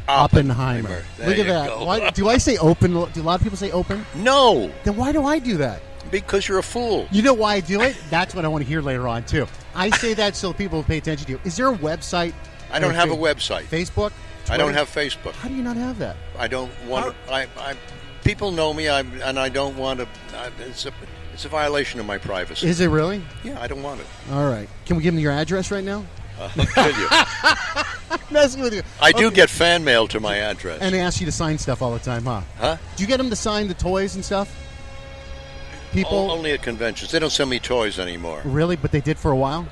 Oppenheimer. Look at that. Go. Why, do I say open? Do a lot of people say open? No, Then why do I do that? because you're a fool. You know why I do it? That's what I want to hear later on, too. I say that so people will pay attention to you. Is there a website? I don't have a website. Facebook? I don't Twitter? have Facebook. How do you not have that? I don't want. People know me, and I don't want to. It's a violation of my privacy. Is it really? Yeah, I don't want it. All right. Can we give them your address right now? I'll tell you. I'm messing with you. I do get fan mail to my address. And they ask you to sign stuff all the time, huh? Huh? Do you get them to sign the toys and stuff? People? Only at conventions. They don't send me toys anymore. Really? But they did for a while?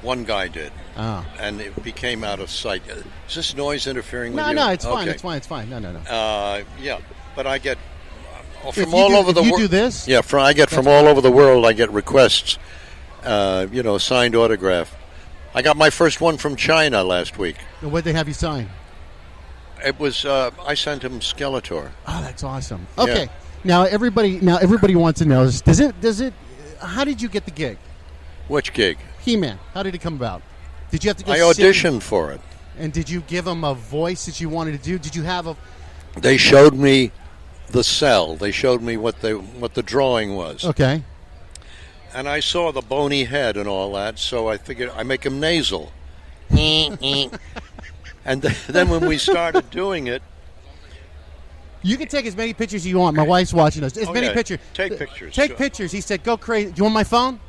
One guy did. Oh. And it became out of sight. Is this noise interfering with No, you? no, it's fine. Okay. It's fine. No. Yeah, but I get If from you all do- over the if you world. do this? Yeah, I get from all over the world. I get requests. Signed autograph. I got my first one from China last week. And what did they have you sign? It was I sent him Skeletor. Oh, that's awesome. Okay. Now everybody wants to know, does it how did you get the gig? Which gig? He-Man. How did it come about? Did you have to go I sit auditioned for it. and did you give them a voice that you wanted to do? Did you have a They showed me the cell. They showed me what the drawing was. Okay. And I saw the bony head and all that, so I figured I make him nasal. And then when we started doing it, You can take as many pictures as you want. My wife's watching us. As many Okay. pictures. Take pictures. Take Sure. pictures. He said, "Go crazy." Do you want my phone?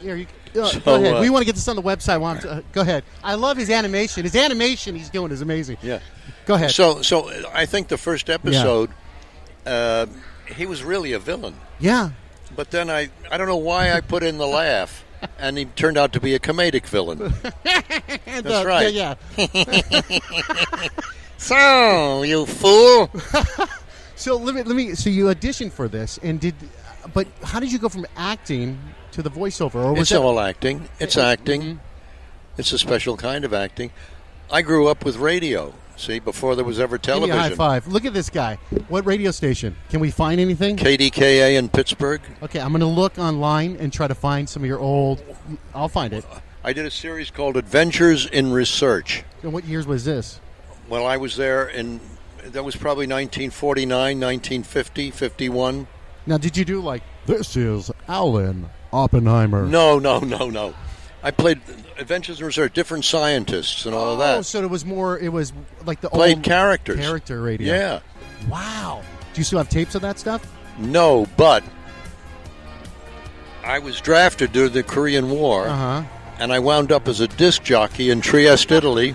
Here, go So, ahead. We want to get this on the website. Go ahead. I love his animation. His animation he's doing is amazing. Yeah. Go ahead. So I think the first episode, he was really a villain. Yeah. But then I don't know why I put in the laugh, and he turned out to be a comedic villain. That's right. Yeah. So, you fool! So let me. So you auditioned for this, but how did you go from acting to the voiceover? Or was It's all acting. It's acting. Mhm. It's a special kind of acting. I grew up with radio. See, before there was ever Give me television. a high five. Look at this guy. What radio station? Can we find anything? KDKA in Pittsburgh. Okay, I'm going to look online and try to find some of your old. I'll find it. I did a series called Adventures in Research. And what years was this? Well, I was there that was probably 1949, 1950, 51. Now, did you do like, this is Alan Oppenheimer? No. I played Adventures in Research, different scientists and all of that. Oh, so it was like the Played old characters. character radio. Yeah. Wow. Do you still have tapes of that stuff? No, but I was drafted during the Korean War, and I wound up as a disc jockey in Trieste, Italy.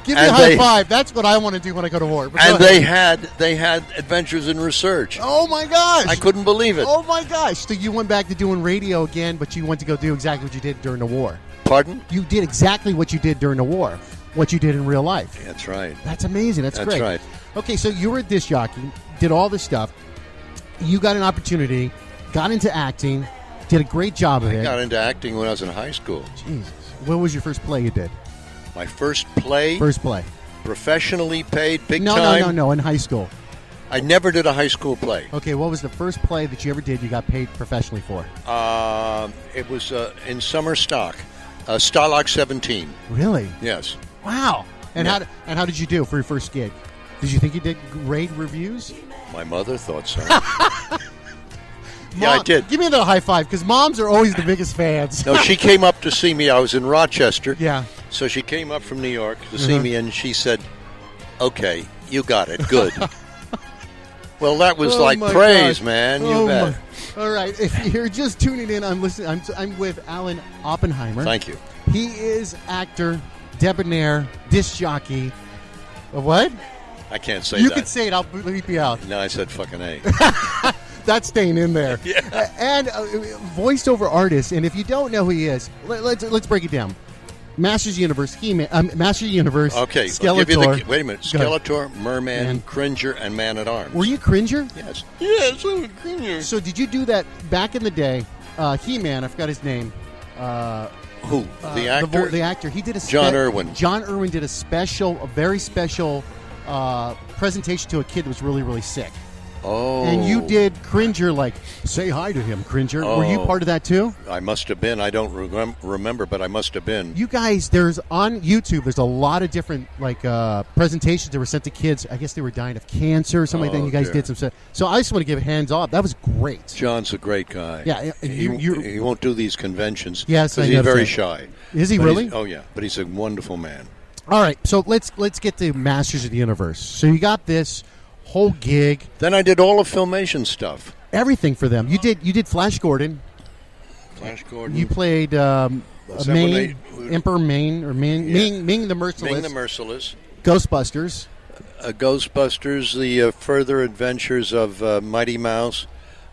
Give me a high five. That's what I want to do when I go to war. But go And ahead. they had Adventures in Research. Oh my gosh! I couldn't believe it. Oh my gosh! So you went back to doing radio again, but you went to go do exactly what you did during the war. Pardon? You did exactly what you did during the war, what you did in real life. That's right. That's amazing. That's great. right. Okay, so you were a disc jockey, did all this stuff. You got an opportunity, got into acting, did a great job of I it. got into acting when I was in high school. Jesus. What was your first play you did? My first play, First play. professionally paid, big No, time. no, in high school. I never did a high school play. Okay, what was the first play that you ever did you got paid professionally for? It was in summer stock, Stalag 17. Really? Yes. Wow. And Yeah. how did you do for your first gig? Did you think you did great reviews? My mother thought so. Mom, Yeah, I did. Give me another high five, because moms are always the biggest fans. No, she came up to see me. I was in Rochester. Yeah. So she came up from New York to see me, and she said, "Okay, you got it. Good." Well, that was like my praise, gosh. man. You Oh, bet. my. All right. If you're just tuning in, I'm listening. I'm with Alan Oppenheimer. Thank you. He is actor, debonair, disc jockey. What? I can't say You that. can say it. I'll bleep you out. No, I said fucking A. That's staying in there. Yeah. And voiceover artist. And if you don't know who he is, let's break it down. Masters Universe, Master Universe. Okay, Skeletor. I'll give you wait a minute. Go ahead. Skeletor, Merman, And- Cringer, and Man at Arms. Were you Cringer? Yes. Yes, I'm a Cringer. So did you do that back in the day? He-Man, I forgot his name. Who? The actor? The actor. He did a John Irwin. John Irwin did a very special presentation to a kid that was really, really sick. Oh. And you did Cringer, like, say hi to him, Cringer. Were you part of that too? I must have been. I don't remember, but I must have been. You guys, there's on YouTube, there's a lot of different presentations that were sent to kids. I guess they were dying of cancer or something like that. And you guys did some stuff. So I just want to give hands off. That was great. John's a great guy. Yeah. He won't do these conventions. Yes, because he's very shy. Is he really? Oh, yeah. But he's a wonderful man. All right. So let's get to Masters of the Universe. So you got this whole gig. Then I did all the Filmation stuff. Everything for them. You did Flash Gordon. Flash Gordon. You played Emperor Ming the Merciless. Ming the Merciless. Ghostbusters. Ghostbusters, the Further Adventures of Mighty Mouse.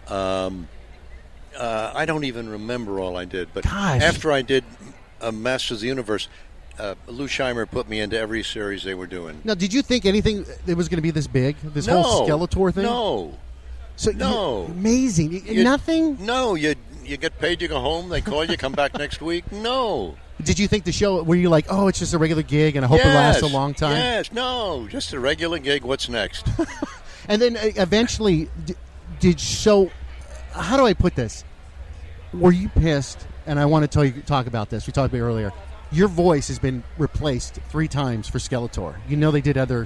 I don't even remember all I did. But after I did Masters of the Universe, Lou Scheimer put me into every series they were doing. Now, did you think anything that was going to be this big? This whole Skeletor thing? No. So amazing. Nothing? No, you get paid, you go home, they call you, come back next week. No. Did you think the show, were you like, oh, it's just a regular gig and I hope it lasts a long time? Yes, no, just a regular gig, what's next? And then eventually, how do I put this? Were you pissed? And I want to talk about this. We talked about it earlier. Your voice has been replaced 3 times for Skeletor. You know they did other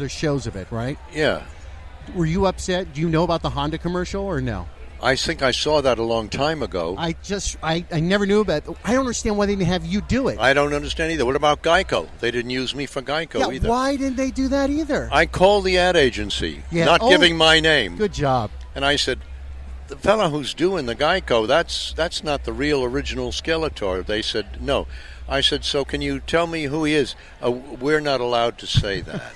shows of it, right? Yeah. Were you upset? Do you know about the Honda commercial or no? I think I saw that a long time ago. I never knew about it. I don't understand why they didn't have you do it. I don't understand either. What about Geico? They didn't use me for Geico either. Why didn't they do that either? I called the ad agency, not giving my name. Good job. And I said, the fellow who's doing the Geico, that's not the real original Skeletor. They said, no. I said, so can you tell me who he is? We're not allowed to say that.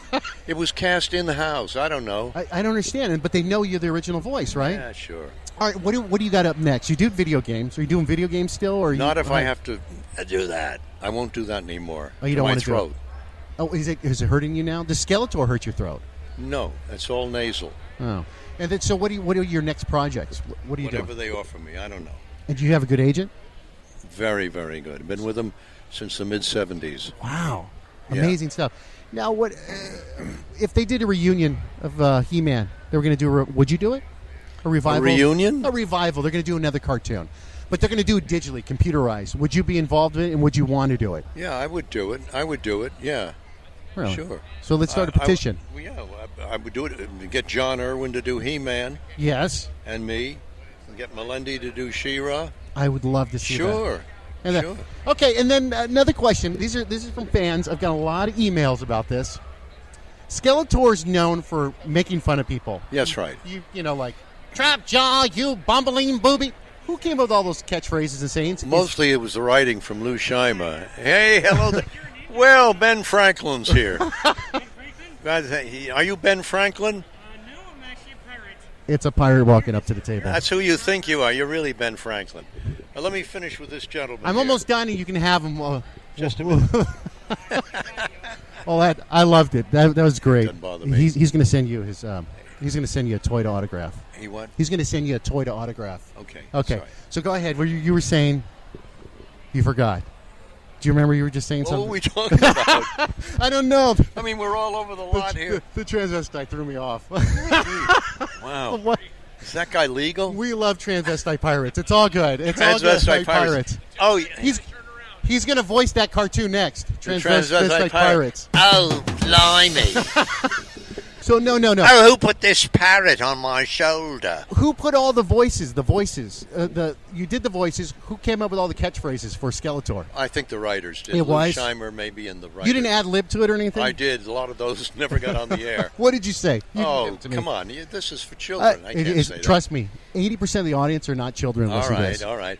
It was cast in-house. I don't know. I don't understand, but they know you're the original voice, right? Yeah, sure. All right, what do you got up next? You do video games. Are you doing video games still? Or not if I have to do that. I won't do that anymore. Oh, you don't want to do it? Oh, is it hurting you now? Does Skeletor hurt your throat? No, it's all nasal. Oh. And then, so what are your next projects? What are you doing? Whatever they offer me, I don't know. And do you have a good agent? Very, very good. I've been with them since the mid-'70s. Wow. Amazing stuff. Now, what if they did a reunion of He-Man? They were going to do would you do it? A revival? A reunion? A revival. They're going to do another cartoon. But they're going to do it digitally, computerized. Would you be involved in it, and would you want to do it? Yeah, I would do it. Yeah. Really? Sure. So let's start a petition. I would do it. Get John Irwin to do He-Man. Yes. And me. Get Melendi to do She-Ra. I would love to see that. Sure. Sure. Okay, and then another question. This is from fans. I've got a lot of emails about this. Skeletor's known for making fun of people. Yes, right. You know, like, trap jaw, you bumbling booby. Who came up with all those catchphrases and sayings? Mostly it was the writing from Lou Scheimer. Hey, hello. Well, Ben Franklin's here. Are you Ben Franklin? No, I'm actually a pirate. It's a pirate walking up to the table. That's who you think you are. You're really Ben Franklin. Now, let me finish with this gentleman. I'm almost done, and you can have him. Just a minute. Well, I loved it. That was great. Doesn't bother me. He's going to send you his. He's going to send you a toy to autograph. He what? He's going to send you a toy to autograph. Okay. Okay. So go ahead. You were saying. You forgot. Do you remember you were just saying something? What were we talking about? I don't know. I mean, we're all over the lot here. The transvestite threw me off. Wow. What? Is that guy legal? We love transvestite pirates. It's all good. It's Transvestite all good. Pirates. Oh, yeah. He's going to voice that cartoon next. Transvestite pirates. Oh, blimey. So no. Oh, who put this parrot on my shoulder? Who put all the voices? You did the voices. Who came up with all the catchphrases for Skeletor? I think the writers did. It was? Lou Scheimer maybe in the writers. You didn't ad lib to it or anything? I did. A lot of those never got on the air. What did you say? Come on. This is for children. I can't say that. Trust me. 80% of the audience are not children. All right.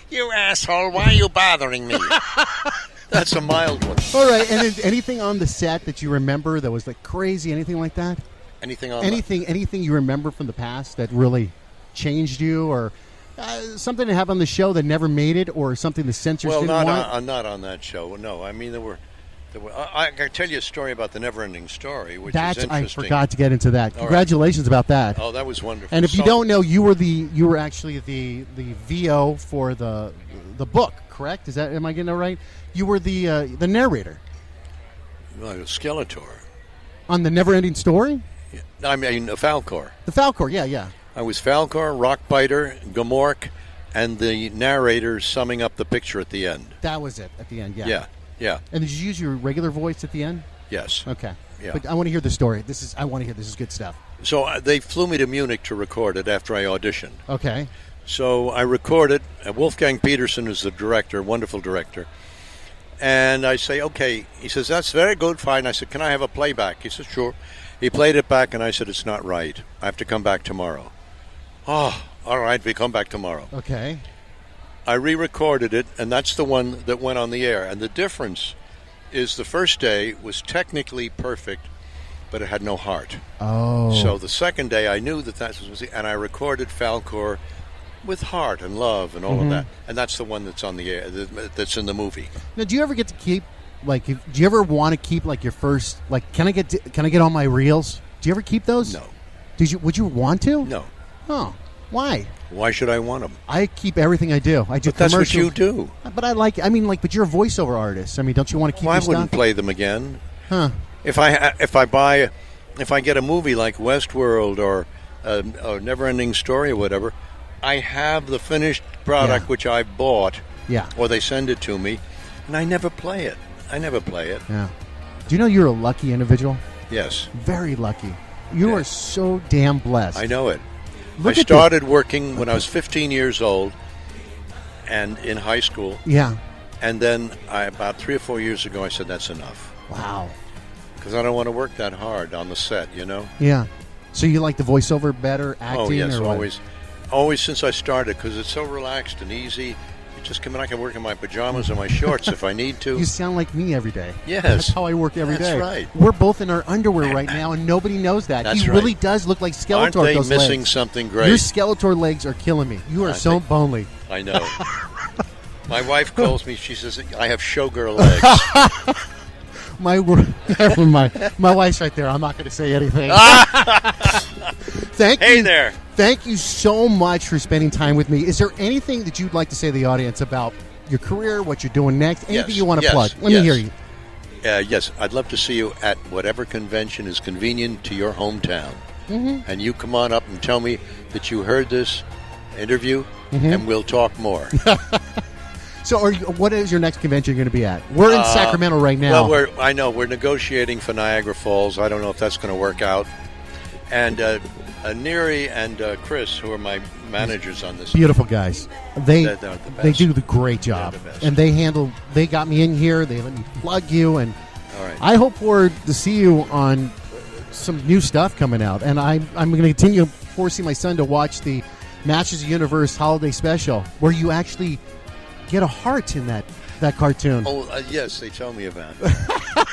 You asshole, why are you bothering me? That's a mild one. All right, and is anything on the set that you remember that was like crazy, anything like that? Anything you remember from the past that really changed you, or something that happened on the show that never made it, or something the censors didn't want? Not on that show. No, I mean there were. I can tell you a story about the Never-Ending Story, which is interesting. I forgot to get into that. Congratulations about that. Oh, that was wonderful. And if you don't know, you were actually the VO for the book, correct? Am I getting it right? You were the narrator. Skeletor. On the Never-Ending Story? I mean, Falcor. The Falcor, yeah. I was Falcor, Rockbiter, Gamork, and the narrator summing up the picture at the end. That was it at the end, yeah. Yeah. And did you use your regular voice at the end? Yes. Okay. Yeah. But I want to hear the story. This is good stuff. So they flew me to Munich to record it after I auditioned. Okay. So I recorded. Wolfgang Peterson is the director, wonderful director. And I say, okay. He says, that's very good, fine. I said, can I have a playback? He said, sure. He played it back, and I said, it's not right. I have to come back tomorrow. Oh, all right, we come back tomorrow. Okay. I re-recorded it, and that's the one that went on the air. And the difference is the first day was technically perfect, but it had no heart. Oh. So the second day I knew that was it, and I recorded Falcor with heart and love and all of that. And that's the one that's on the air, that's in the movie. Now, do you ever get to keep, like, do you ever want to keep, like, your first, like, can I get all my reels? Do you ever keep those? No. Would you want to? No. Oh. Why? Why should I want them? I keep everything I do. I do but that's what you do. But but you're a voiceover artist. I mean, don't you want to keep I your wouldn't stuff? play them again. Huh. If I get a movie like Westworld or Never-Ending Story or whatever, I have the finished product which I bought. Yeah. Or they send it to me, and I never play it. Yeah. Do you know you're a lucky individual? Yes. Very lucky. You are so damn blessed. I know it. I started working when I was 15 years old and in high school. Yeah. And then about 3 or 4 years ago, I said, that's enough. Wow. Because I don't want to work that hard on the set, you know? Yeah. So you like the voiceover better, acting? Oh, yes, or always. Always since I started, because it's so relaxed and easy. You just come in, I can work in my pajamas and my shorts if I need to. You sound like me every day. Yes. That's how I work every day. That's right. We're both in our underwear right now, and nobody knows that. That's he right. really does look like Skeletor. Aren't they those missing legs. something great? Your Skeletor legs are killing me. You are so bonely. I know. My wife calls me, she says, I have showgirl legs. Never mind. My wife's right there. I'm not going to say anything. Thank you so much for spending time with me. Is there anything that you'd like to say to the audience about your career, what you're doing next, anything you want to plug? Let me hear you. Yes, I'd love to see you at whatever convention is convenient to your hometown. Mm-hmm. And you come on up and tell me that you heard this interview, and we'll talk more. So what is your next convention going to be at? We're in Sacramento right now. Well, I know. We're negotiating for Niagara Falls. I don't know if that's going to work out. And Neri and Chris, who are my managers on this. Beautiful guys. They're the best. They do the great job. The and they got me in here. They let me plug you. And all right. I hope to see you on some new stuff coming out. And I'm going to continue forcing my son to watch the Masters of the Universe holiday special, where you actually get a heart in that cartoon. Oh, yes, they told me about it.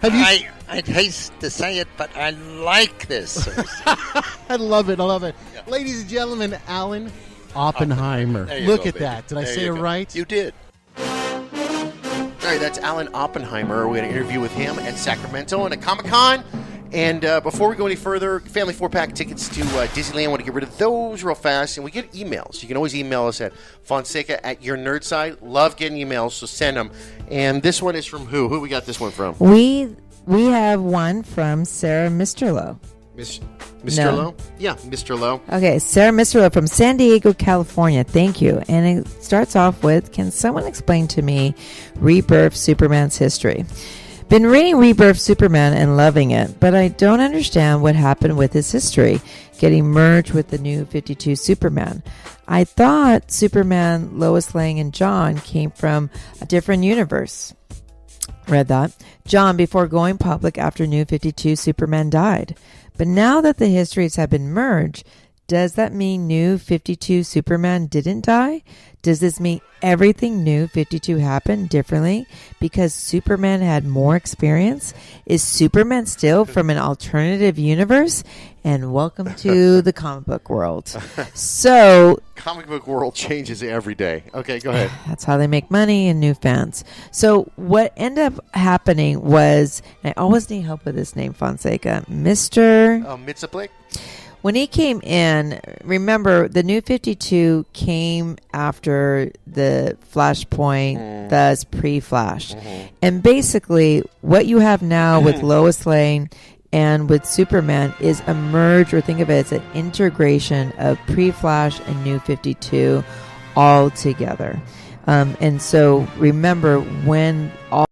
I'd hate to say it, but I like this. I love it. Yeah. Ladies and gentlemen, Alan Oppenheimer. Look at that. Did I say it right? You did. All right, that's Alan Oppenheimer. We had an interview with him at Sacramento and at Comic-Con. And before we go any further, family 4-pack tickets to Disneyland. I want to get rid of those real fast. And we get emails. You can always email us at Fonseca@YourNerdSide. Love getting emails, so send them. And this one is from who? Who we got this one from? We have one from Sarah Misterlo. Mr. Lowe? Yeah, Mr. Lowe. Okay, Sarah Misterlo from San Diego, California. Thank you. And it starts off with, can someone explain to me Rebirth Superman's history? Been reading Rebirth Superman and loving it, but I don't understand what happened with his history, getting merged with the new 52 Superman. I thought Superman, Lois Lane, and John came from a different universe. Read that. John before going public after New 52 Superman died. But now that the histories have been merged, does that mean New 52 Superman didn't die? Does this mean everything New 52 happened differently because Superman had more experience? Is Superman still from an alternative universe? And welcome to the comic book world. So, comic book world changes every day. Okay, go ahead. That's how they make money and new fans. So what ended up happening was, and I always need help with this name, Fonseca, Mr. Mitsaplik? When he came in, remember, the New 52 came after the Flashpoint, thus pre-Flash. And basically, what you have now with Lois Lane and with Superman is a merge, or think of it as an integration of Pre-Flash and New 52 all together. And so remember, when all